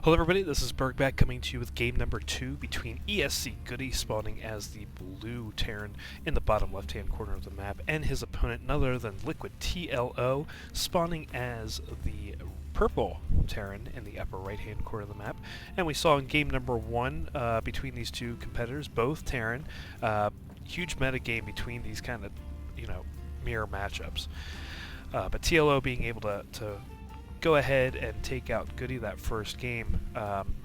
Hello everybody, this is Burgback coming to you with game number 2 between ESC GoOdy spawning as the blue Terran in the bottom left hand corner of the map and his opponent none other than LiquidTLO spawning as the purple Terran in the upper right hand corner of the map. And we saw in game number 1 between these two competitors, both Terran, huge meta game between these kind of, mirror matchups. But TLO being able to go ahead and take out GoOdy that first game,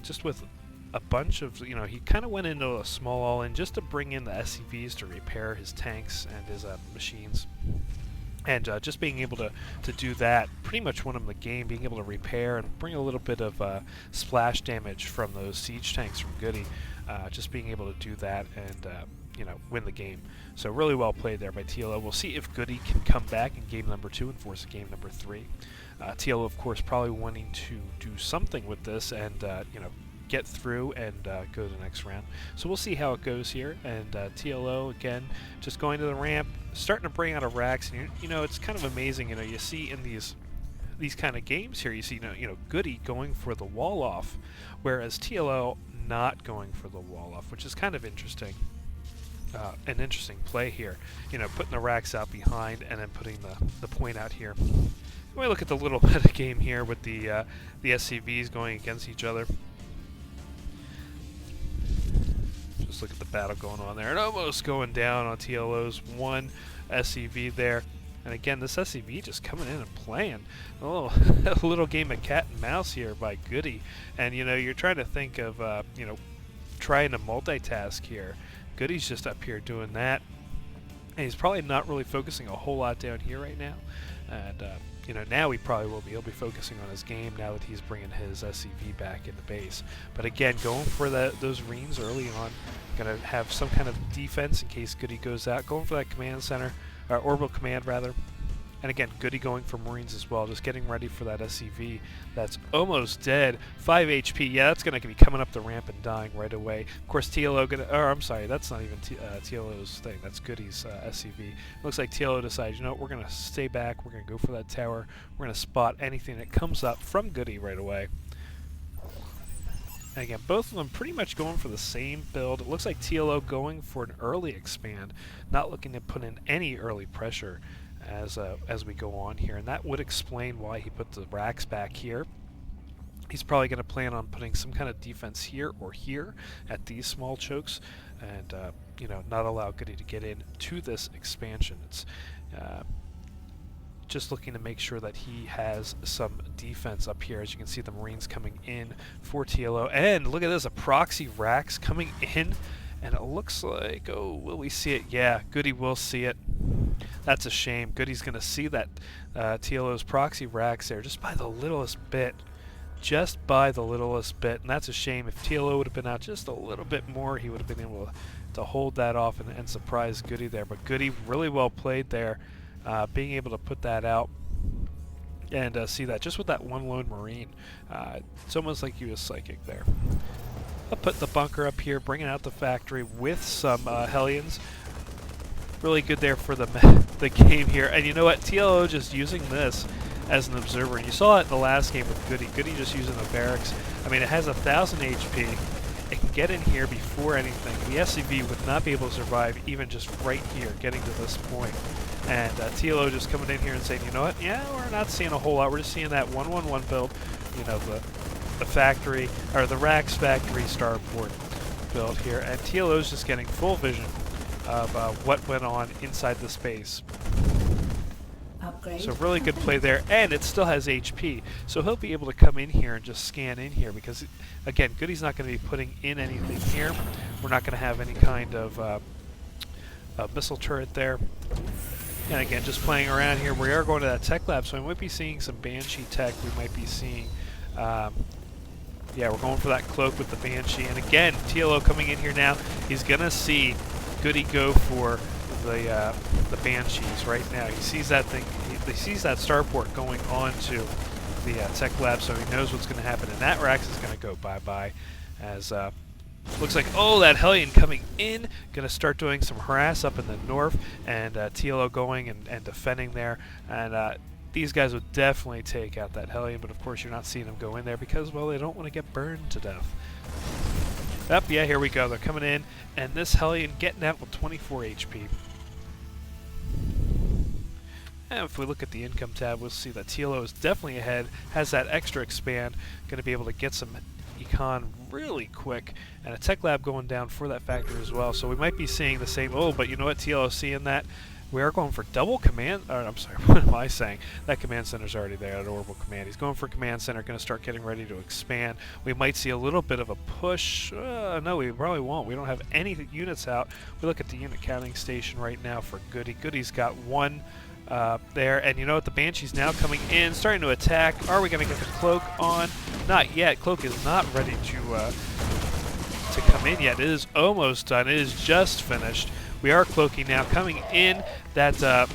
just with a bunch of, he kind of went into a small all-in just to bring in the SCVs to repair his tanks and his machines. And just being able to do that pretty much won him the game, being able to repair and bring a little bit of splash damage from those siege tanks from GoOdy, just being able to do that and win the game. So really well played there by TLO. We'll see if GoOdy can come back in game number 2 and force a game number 3. TLO, of course, probably wanting to do something with this and, get through and go to the next round. So we'll see how it goes here. And TLO, again, just going to the ramp, starting to bring out a Rax. And, it's kind of amazing, you see in these kind of games here, you see, GoOdy going for the wall off, whereas TLO not going for the wall off, which is kind of interesting. An interesting play here, putting the Rax out behind and then putting the point out here. We look at the little meta game here with the SCVs going against each other. Just look at the battle going on there, and almost going down on TLO's one SCV there. And again, this SCV just coming in and playing a little game of cat and mouse here by GoOdy. And you're trying to think of trying to multitask here. GoOdy's just up here doing that, and he's probably not really focusing a whole lot down here right now. And now he probably will be. He'll be focusing on his game now that he's bringing his SCV back into base. But again, going for those reams early on, going to have some kind of defense in case GoOdy goes out. Going for that command center, or orbital command rather. And again, GoOdy going for Marines as well, just getting ready for that SCV that's almost dead. 5 HP, yeah, that's going to be coming up the ramp and dying right away. Of course, TLO I'm sorry, that's not even TLO's thing, that's GoOdy's SCV. Looks like TLO decides, we're going to stay back, we're going to go for that tower, we're going to spot anything that comes up from GoOdy right away. And again, both of them pretty much going for the same build. It looks like TLO going for an early expand, not looking to put in any early pressure as we go on here, and that would explain why he put the Rax back here. He's probably going to plan on putting some kind of defense here or here at these small chokes, and not allow GoOdy to get in to this expansion. It's just looking to make sure that he has some defense up here. As you can see, the Marines coming in for TLO, and look at this, a proxy Rax coming in, and it looks like, will we see it? Yeah, GoOdy will see it. That's a shame. GoOdy's going to see that TLO's proxy Rax there just by the littlest bit. Just by the littlest bit. And that's a shame. If TLO would have been out just a little bit more, he would have been able to hold that off and surprise GoOdy there. But GoOdy really well played there, being able to put that out and see that just with that one lone Marine. It's almost like he was psychic there. I'll put the bunker up here, bringing out the factory with some Hellions. Really good there for the game here. And you know what? TLO just using this as an observer. And you saw it in the last game with GoOdy. GoOdy just using the barracks. I mean, it has 1,000 HP. It can get in here before anything. The SCV would not be able to survive even just right here, getting to this point. And TLO just coming in here and saying, you know what? Yeah, we're not seeing a whole lot. We're just seeing that 1-1-1 build. The factory, or the Rax factory starport build here. And TLO's just getting full vision of what went on inside the space. Upgrade. So really good play there, and it still has HP, so he'll be able to come in here and just scan in here, because again, GoOdy's not going to be putting in anything here. We're not going to have any kind of missile turret there. And again, just playing around here. We are going to that tech lab, so we might be seeing some Banshee tech. We might be seeing yeah, we're going for that cloak with the Banshee. And again, TLO coming in here now. He's going to see GoOdy go for the Banshees right now. He sees that thing. He sees that starport going on to the tech lab, so he knows what's going to happen. And that Rax is going to go bye-bye as looks like, that Hellion coming in. Going to start doing some harass up in the north. And TLO going and defending there. And these guys would definitely take out that Hellion, but of course you're not seeing them go in there because, well, they don't want to get burned to death. Yep, yeah, here we go. They're coming in, and this Hellion getting out with 24 HP. And if we look at the income tab, we'll see that TLO is definitely ahead, has that extra expand, going to be able to get some econ really quick, and a tech lab going down for that factory as well. So we might be seeing the same. Oh, but you know what, TLO seeing that? We are going for double command. I'm sorry, what am I saying? That command center's already there, that orbital command. He's going for command center, going to start getting ready to expand. We might see a little bit of a push. No, we probably won't. We don't have any units out. We look at the unit counting station right now for GoOdy. GoOdy's got one there, and you know what? The Banshee's now coming in, starting to attack. Are we going to get the Cloak on? Not yet. Cloak is not ready to come in yet. It is almost done. It is just finished. We are cloaking now, coming in. That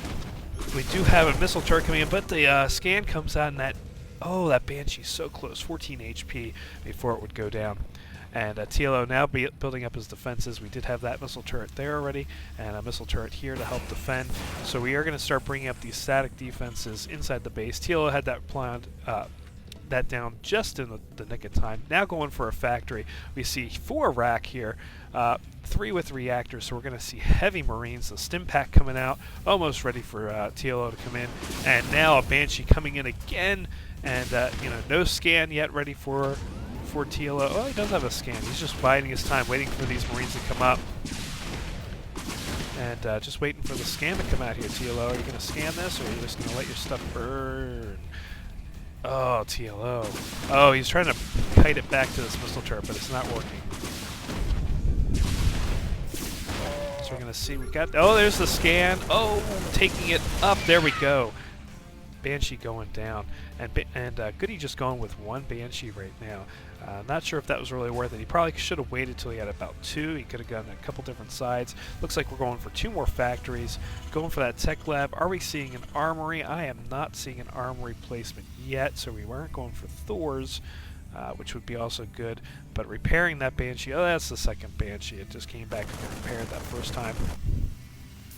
we do have a missile turret coming in, but the scan comes out, and that Banshee's so close, 14 HP before it would go down. And TLO now building up his defenses. We did have that missile turret there already, and a missile turret here to help defend. So we are going to start bringing up these static defenses inside the base. TLO had that planned. That down just in the nick of time. Now going for a factory. We see 4 rack here, 3 with reactors, so we're going to see heavy Marines. The stim pack coming out, almost ready for TLO to come in. And now a Banshee coming in again, and no scan yet ready for TLO. Oh, he does have a scan. He's just biding his time, waiting for these Marines to come up. And just waiting for the scan to come out here, TLO. Are you going to scan this, or are you just going to let your stuff burn? Oh, TLO. Oh, he's trying to kite it back to this missile turret, but it's not working. So we're going to see. We got. Oh, there's the scan. Oh, taking it up. There we go. Banshee going down. And GoOdy just going with 1 Banshee right now. Not sure if that was really worth it. He probably should have waited till he had about 2. He could have gone a couple different sides. Looks like we're going for 2 more factories. Going for that tech lab. Are we seeing an armory? I am not seeing an armory placement yet, so we weren't going for Thors, which would be also good. But repairing that Banshee. Oh, that's the second Banshee. It just came back and repaired that first time.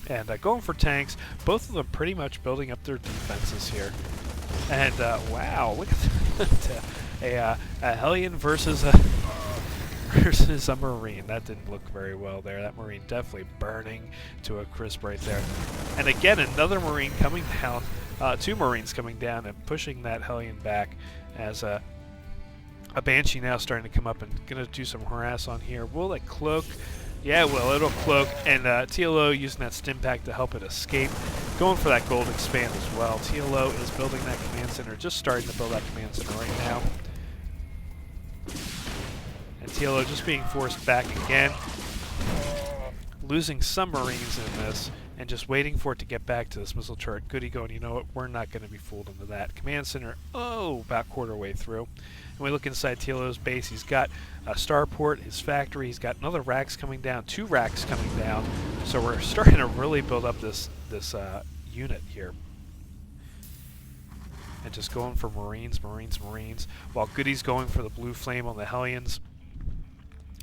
And going for tanks. Both of them pretty much building up their defenses here. And wow, look at that. A Hellion versus a Marine. That didn't look very well there. That Marine definitely burning to a crisp right there. And again, another Marine coming down. 2 Marines coming down and pushing that Hellion back as a Banshee now starting to come up and going to do some harass on here. Will it cloak? Yeah, it will. It'll cloak. And TLO using that stim pack to help it escape. Going for that gold expand as well. TLO is building that command center. Just starting to build that command center right now. And TLO just being forced back again. Losing some Marines in this. And just waiting for it to get back to this missile turret. GoOdy going, you know what, we're not going to be fooled into that. Command center, about quarter way through. And we look inside TLO's base. He's got a starport, his factory. He's got another racks coming down, 2 racks coming down. So we're starting to really build up this unit here. And just going for Marines, while GoOdy's going for the blue flame on the Hellions.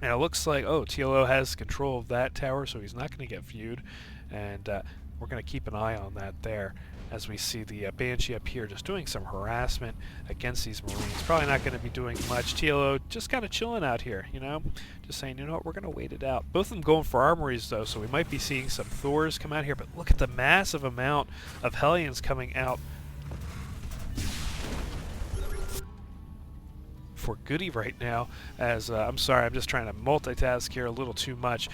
And it looks like, TLO has control of that tower, so he's not going to get viewed. And we're going to keep an eye on that there as we see the Banshee up here just doing some harassment against these Marines. Probably not going to be doing much. TLO just kind of chilling out here, just saying, you know what, we're going to wait it out. Both of them going for armories, though, so we might be seeing some Thors come out here. But look at the massive amount of Hellions coming out for GoOdy right now. As I'm sorry, I'm just trying to multitask here a little too much.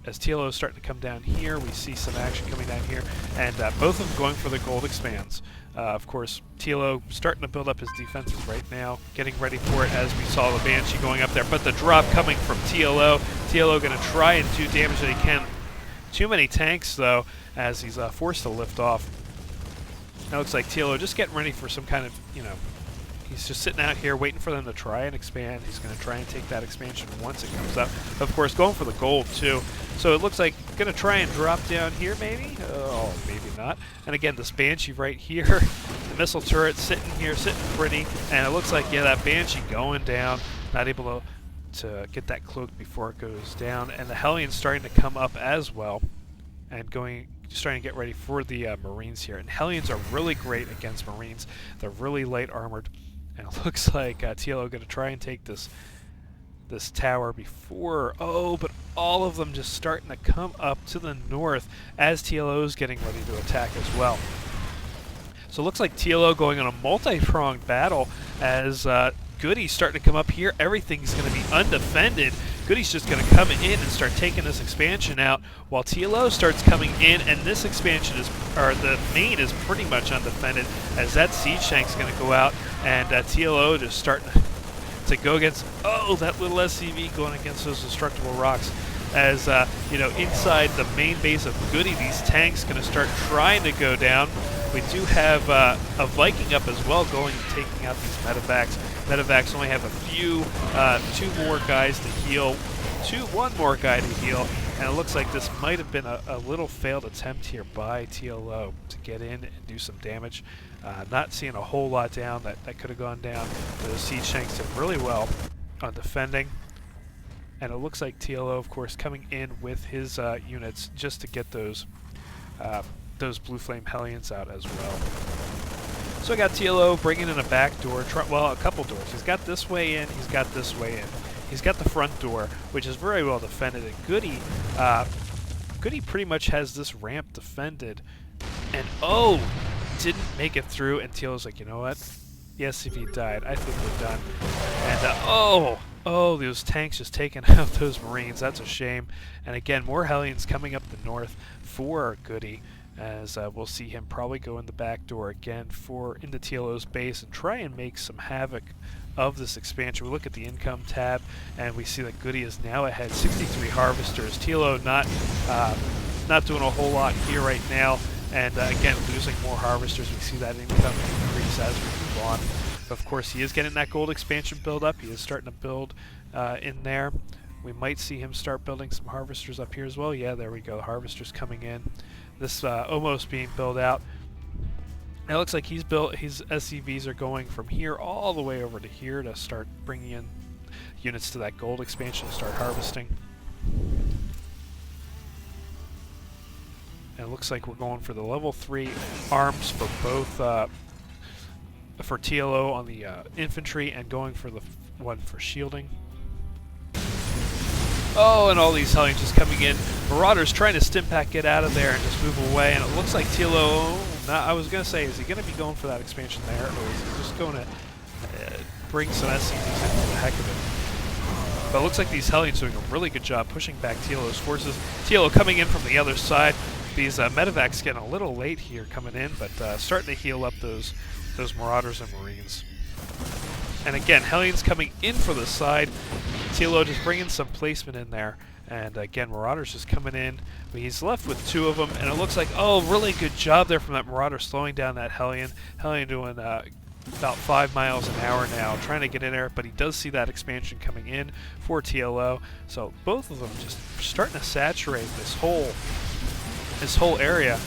As TLO is starting to come down here, we see some action coming down here, and both of them going for the gold expands. Of course, TLO starting to build up his defenses right now, getting ready for it as we saw the Banshee going up there. But the drop coming from TLO. TLO going to try and do damage that he can. Too many tanks, though, as he's forced to lift off. Now it looks like TLO just getting ready for some kind of, he's just sitting out here waiting for them to try and expand. He's going to try and take that expansion once it comes up. Of course, going for the gold, too. So it looks like going to try and drop down here, maybe? Oh, maybe not. And again, this Banshee right here. The missile turret sitting here, sitting pretty. And it looks like, yeah, that Banshee going down. Not able to get that cloak before it goes down. And the Hellion's starting to come up as well. And going starting to get ready for the Marines here. And Hellions are really great against Marines. They're really light armored. And it looks like TLO going to try and take this tower before. Oh, but all of them just starting to come up to the north as TLO is getting ready to attack as well. So it looks like TLO going on a multi-pronged battle as GoOdy's starting to come up here. Everything's going to be undefended. GoOdy's just going to come in and start taking this expansion out while TLO starts coming in, and this expansion is, or the main is pretty much undefended as that siege tank's going to go out, and TLO just starting to go against, oh, that little SCV going against those destructible rocks. As, you know, inside the main base of GoOdy, these tanks going to start trying to go down. We do have a Viking up as well going and taking out these medevacs. Medevacs only have a few, 2 more guys to heal, one more guy to heal, and it looks like this might have been a little failed attempt here by TLO to get in and do some damage. Not seeing a whole lot down that could have gone down. Those siege tanks did really well on defending. And it looks like TLO, of course, coming in with his units just to get those Blue Flame Hellions out as well. So I got TLO bringing in a back door, well, a couple doors. He's got this way in, he's got this way in. He's got the front door, which is very well defended. And GoOdy pretty much has this ramp defended. And oh, didn't make it through, and TLO's like, you know what? Yes, if he died, I think we're done. And oh, those tanks just taking out those Marines. That's a shame. And again, more Hellions coming up the north for GoOdy, as we'll see him probably go in the back door again into TLO's base and try and make some havoc of this expansion. We look at the income tab, and we see that GoOdy is now ahead, 63 harvesters. TLO not doing a whole lot here right now, and again, losing more harvesters. We see that income increase as we move on. But of course, he is getting that gold expansion build up. He is starting to build in there. We might see him start building some harvesters up here as well. Yeah, there we go. Harvesters coming in. This almost being built out. It looks like his SCVs are going from here all the way over to here to start bringing in units to that gold expansion to start harvesting. And it looks like we're going for the level 3 arms for both, for TLO on the infantry, and going for the one for shielding. Oh, and all these Hellions just coming in. Marauders trying to stim pack, get out of there and just move away. And it looks like TLO, I was going to say, is he going to be going for that expansion there, or is he just going to bring some SCVs in for the heck of it? But it looks like these Hellions are doing a really good job pushing back TLO's forces. TLO coming in from the other side. These medevacs getting a little late here coming in, but starting to heal up those Marauders and Marines. And again, Hellions coming in for the side. TLO just bringing some placement in there. And again, Marauders just coming in. He's left with 2 of them, and it looks like, oh, really good job there from that Marauder slowing down that Hellion. Hellion doing about 5 miles an hour now, trying to get in there, but he does see that expansion coming in for TLO. So both of them just starting to saturate this whole area.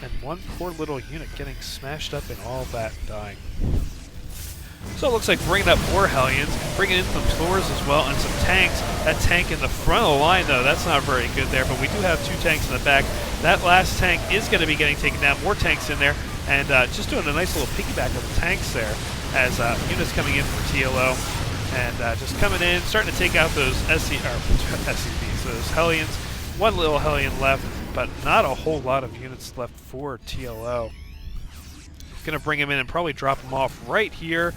And one poor little unit getting smashed up in all that, dying. So it looks like bringing up more Hellions, bringing in some Thors as well, and some tanks. That tank in the front of the line, though, that's not very good there, but we do have 2 tanks in the back. That last tank is going to be getting taken down. More tanks in there, and just doing a nice little piggyback of the tanks there as units coming in for TLO. And just coming in, starting to take out those SCVs, those Hellions. One little Hellion left, but not a whole lot of units left for TLO. Going to bring him in and probably drop him off right here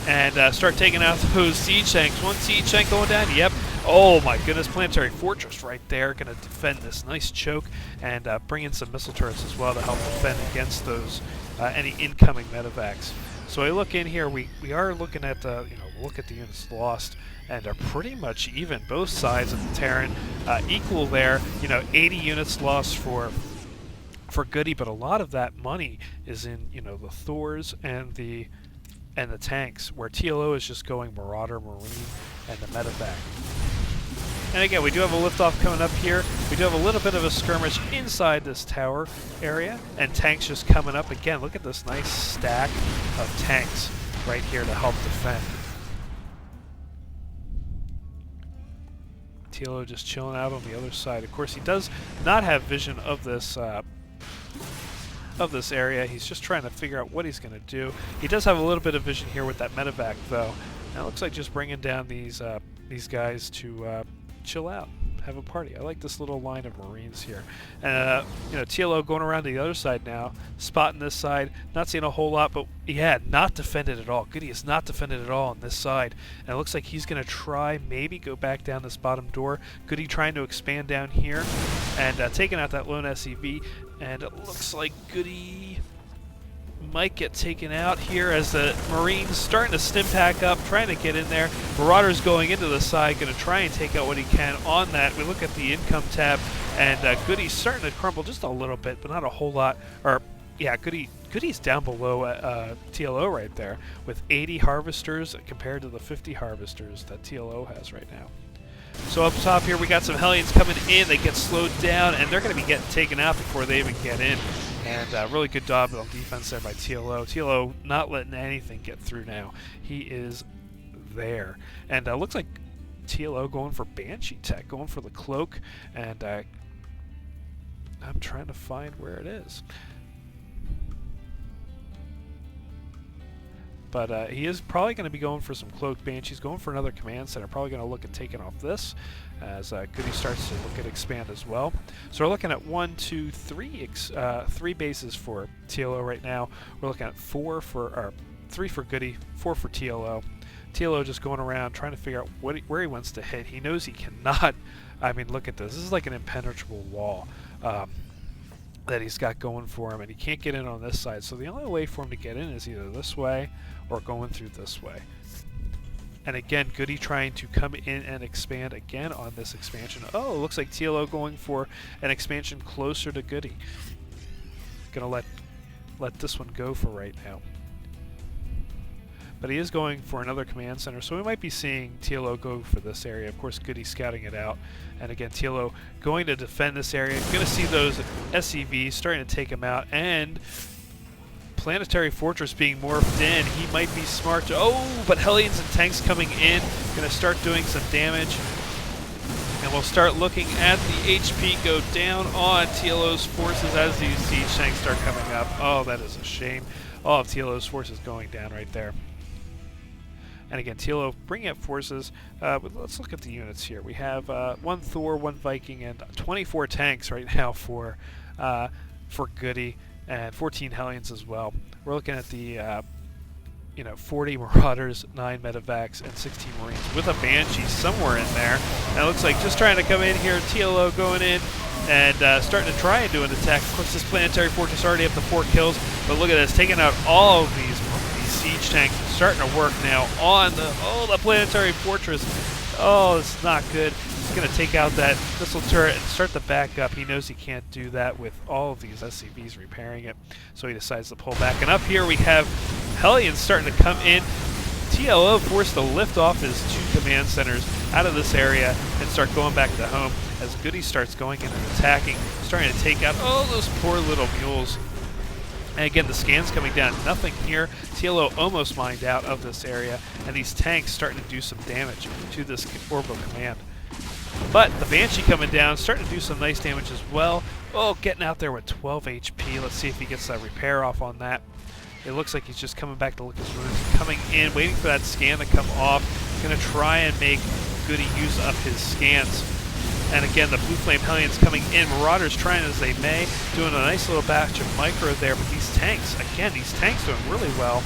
and start taking out those siege tanks. One siege tank going down. Yep. Oh my goodness. Planetary Fortress right there. Going to defend this nice choke and bring in some missile turrets as well to help defend against those any incoming medevacs. So I look in here. We are looking at look at the units lost, and are pretty much even. Both sides of the Terran equal there. 80 units lost for GoOdy, but a lot of that money is in the Thors and the tanks, where TLO is just going Marauder, Marine, and the medevac. And again, we do have a liftoff coming up here. We do have a little bit of a skirmish inside this tower area, and tanks just coming up again. Look at this nice stack of tanks right here to help defend. TLO just chilling out on the other side. Of course, he does not have vision of this area. He's just trying to figure out what he's going to do. He does have a little bit of vision here with that medevac, though. And it looks like just bringing down these guys to chill out, have a party. I like this little line of Marines here. And, you know, TLO going around to the other side now, spotting this side, not seeing a whole lot, but yeah, not defended at all. GoOdy is not defended at all on this side. And it looks like he's going to try, maybe go back down this bottom door. GoOdy trying to expand down here and taking out that lone SCV. And it looks like GoOdy might get taken out here as the Marines starting to stim pack up, trying to get in there. Marauders going into the side, going to try and take out what he can on that. We look at the income tab, and GoOdy's starting to crumble just a little bit, but not a whole lot. Or, yeah, GoOdy's down below TLO right there with 80 harvesters compared to the 50 harvesters that TLO has right now. So up top here, we got some Hellions coming in. They get slowed down, and they're going to be getting taken out before they even get in. And really good job on defense there by TLO. TLO not letting anything get through now. He is there. And looks like TLO going for Banshee Tech, going for the cloak. And I'm trying to find where it is. But he is probably going to be going for some cloak Banshees, going for another command center. Probably going to look at taking off this as GoOdy starts to look at expand as well. So we're looking at 1, 2, 3, 3 bases for TLO right now. We're looking at 3 for GoOdy, 4 for TLO. TLO just going around trying to figure out where he wants to hit. He knows he cannot. I mean, look at this. This is like an impenetrable wall that he's got going for him, and he can't get in on this side. So the only way for him to get in is either this way or going through this way. And again, GoOdy trying to come in and expand again on this expansion. Oh, it looks like TLO going for an expansion closer to GoOdy. Gonna let this one go for right now. But he is going for another command center, so we might be seeing TLO go for this area. Of course, GoOdy scouting it out. And again, TLO going to defend this area. Going to see those SCVs starting to take him out. And Planetary Fortress being morphed in. He might be smart to... Oh, but Hellions and tanks coming in. Going to start doing some damage. And we'll start looking at the HP go down on TLO's forces as these siege tanks start coming up. Oh, that is a shame. All of TLO's forces going down right there. And again, TLO bringing up forces. But let's look at the units here. We have 1 Thor, 1 Viking, and 24 tanks right now for GoOdy, and 14 Hellions as well. We're looking at the 40 Marauders, 9 Medevacs, and 16 Marines with a Banshee somewhere in there. And it looks like just trying to come in here. TLO going in and starting to try and do an attack. Of course, this Planetary Fortress already up to 4 kills. But look at this, taking out all of these siege tanks, starting to work now on the Planetary Fortress. Oh, it's not good. He's going to take out that missile turret and start to back up. He knows he can't do that with all of these SCVs repairing it, so he decides to pull back. And up here we have Hellions starting to come in. TLO forced to lift off his 2 command centers out of this area and start going back to home as GoOdy starts going in and attacking, starting to take out all those poor little mules. And again, the scans coming down, nothing here. TLO almost mined out of this area, and these tanks starting to do some damage to this orbital command. But the Banshee coming down, starting to do some nice damage as well. Oh, getting out there with 12 HP. Let's see if he gets that repair off on that. It looks like he's just coming back to look at his wounds. Coming in, waiting for that scan to come off. Going to try and make GoOdy use up his scans. And again, the Blue Flame Hellions coming in. Marauders trying as they may. Doing a nice little batch of micro there. But these tanks, again, these tanks doing really well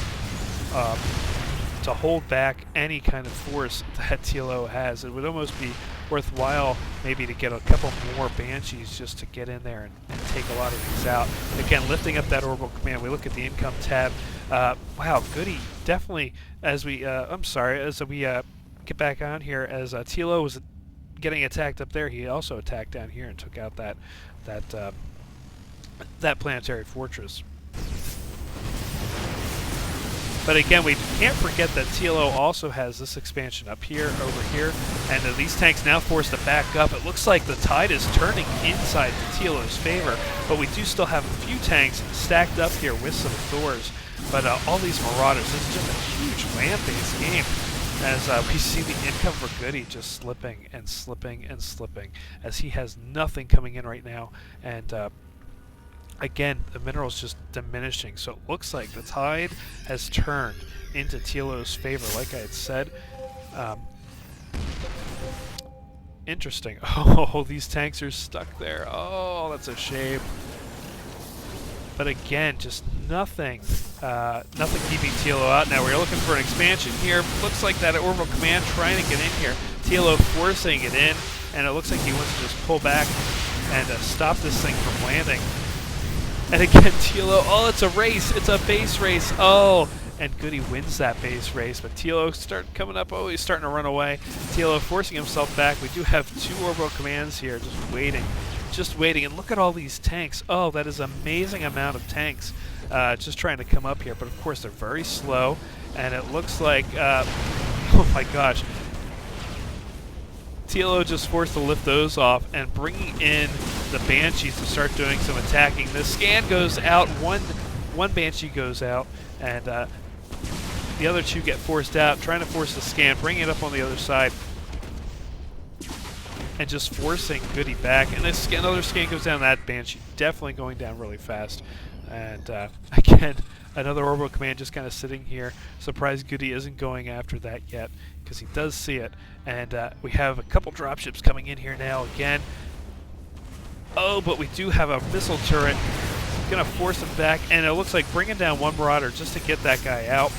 to hold back any kind of force that TLO has. It would almost be worthwhile maybe to get a couple more Banshees just to get in there and take a lot of these out. Again, lifting up that orbital command. We look at the income tab. Wow, GoOdy definitely, as we, get back on here, as TLO was getting attacked up there, he also attacked down here and took out that Planetary Fortress. But again, we can't forget that TLO also has this expansion up here, over here, and these tanks now forced to back up. It looks like the tide is turning inside to TLO's favor, but we do still have a few tanks stacked up here with some Thors. But all these Marauders, this is just a huge land-based game. as we see the income for GoOdy just slipping and slipping and slipping, as he has nothing coming in right now, and again, the mineral's just diminishing, so it looks like the tide has turned into TLO's favor, like I had said. Interesting. Oh, these tanks are stuck there. Oh, that's a shame. But again, just nothing keeping TLO out. Now we're looking for an expansion here. Looks like that orbital command trying to get in here. TLO forcing it in, and it looks like he wants to just pull back and stop this thing from landing. And again, TLO, oh, it's a race. It's a base race. Oh, and GoOdy wins that base race, but TLO start coming up. Oh, he's starting to run away. TLO forcing himself back. We do have 2 orbital commands here just waiting. Just waiting, and look at all these tanks. Oh, that is an amazing amount of tanks just trying to come up here, but of course they're very slow, and it looks like, oh my gosh, TLO just forced to lift those off and bringing in the Banshees to start doing some attacking. The scan goes out, one Banshee goes out, and the other 2 get forced out, trying to force the scan, bring it up on the other side, and just forcing GoOdy back. And another scan goes down. That Banshee definitely going down really fast. And again, another orbital command just kind of sitting here. Surprised GoOdy isn't going after that yet, because he does see it. And we have a couple dropships coming in here now again. Oh, but we do have a missile turret. Gonna force him back, and it looks like bringing down one Marauder just to get that guy out.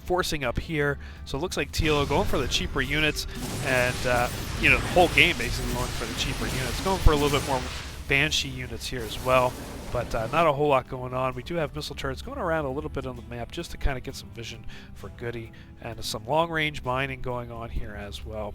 Forcing up here, so it looks like TLO going for the cheaper units, and you know, the whole game basically going for the cheaper units, going for a little bit more Banshee units here as well, but not a whole lot going on. We do have missile turrets going around a little bit on the map just to kind of get some vision for GoOdy, and some long-range mining going on here as well.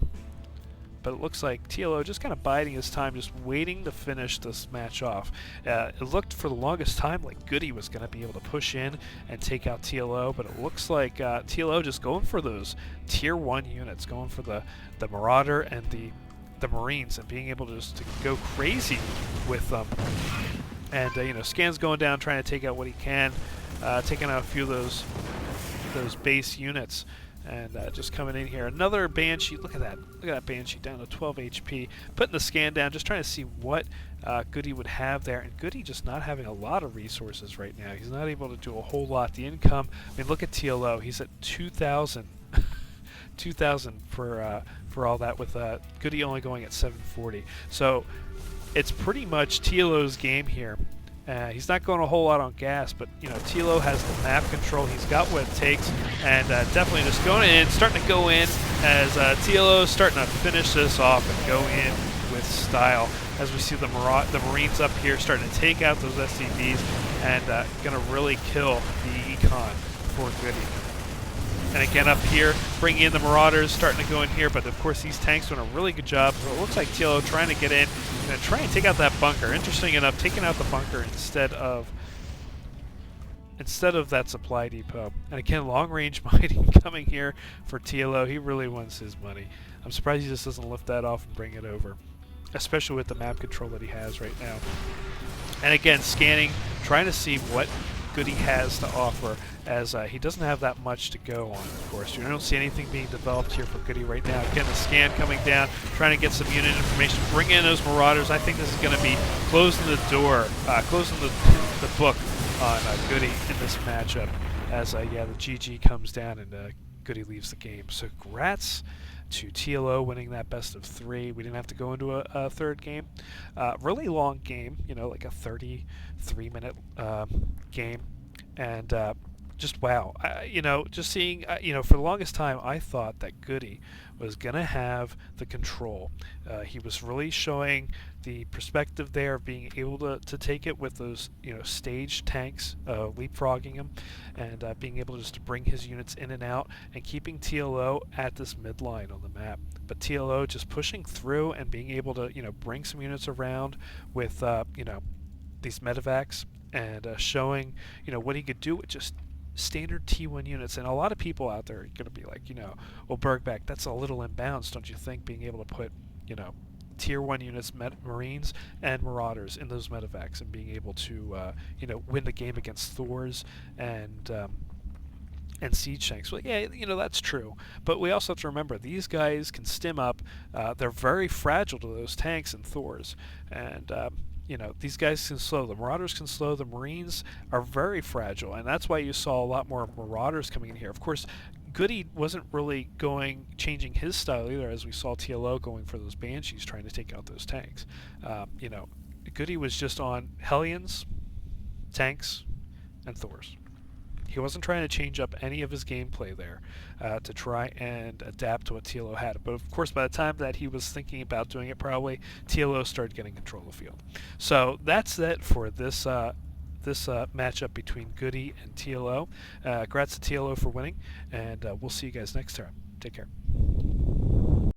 But it looks like TLO just kind of biding his time, just waiting to finish this match off. It looked for the longest time like GoOdy was going to be able to push in and take out TLO, but it looks like TLO just going for those tier 1 units, going for the Marauder and the Marines, and being able to just to go crazy with them. And you know, Scan's going down, trying to take out what he can, taking out a few of those base units. And just coming in here, another Banshee. Look at that! Look at that Banshee down to 12 HP. Putting the scan down, just trying to see what GoOdy would have there. And GoOdy just not having a lot of resources right now. He's not able to do a whole lot. The income. I mean, look at TLO. He's at 2,000, 2,000 for all that. With GoOdy only going at 740. So it's pretty much TLO's game here. He's not going a whole lot on gas, but you know, TLO has the map control. He's got what it takes, and definitely just going in, starting to go in as TLO is starting to finish this off and go in with style. As we see the Marines up here starting to take out those SCVs and going to really kill the econ for GoOdy. And again up here, bringing in the Marauders, starting to go in here, but of course these tanks doing a really good job. So it looks like TLO trying to get in and try and take out that bunker. Interesting enough, taking out the bunker instead of that supply depot. And again, long-range mining coming here for TLO. He really wants his money. I'm surprised he just doesn't lift that off and bring it over, especially with the map control that he has right now. And again, scanning, trying to see what GoOdy has to offer, as he doesn't have that much to go on, of course. You don't see anything being developed here for GoOdy right now. Again, the scan coming down, trying to get some unit information, bring in those Marauders. I think this is going to be closing the door, closing the book on GoOdy in this matchup, as yeah, the GG comes down and GoOdy leaves the game. So congrats to TLO winning that best of 3. We didn't have to go into a third game. Really long game, you know, like a 33-minute game, and just wow. You know, just seeing, you know, for the longest time I thought that GoOdy was going to have the control. He was really showing the perspective there of being able to take it with those, you know, staged tanks, leapfrogging him, and being able just to bring his units in and out and keeping TLO at this midline on the map. But TLO just pushing through and being able to, you know, bring some units around with, you know, these medevacs, and showing, you know, what he could do with just standard T1 units. And a lot of people out there are going to be like, you know, well, Burgback, that's a little imbalanced, don't you think, being able to put, you know, tier 1 units, Marines and Marauders in those medevacs, and being able to, you know, win the game against Thors and and siege tanks. Well, yeah, that's true. But we also have to remember these guys can stim up. They're very fragile to those tanks and Thors, and these guys can slow. The Marauders can slow. The Marines are very fragile, and that's why you saw a lot more Marauders coming in here. Of course, GoOdy wasn't really changing his style either, as we saw TLO going for those Banshees trying to take out those tanks. GoOdy was just on Hellions, tanks, and Thors. He wasn't trying to change up any of his gameplay there to try and adapt to what TLO had. But of course, by the time that he was thinking about doing it, probably TLO started getting control of the field. So that's it for this matchup between GoOdy and TLO. Congrats to TLO for winning, and we'll see you guys next time. Take care.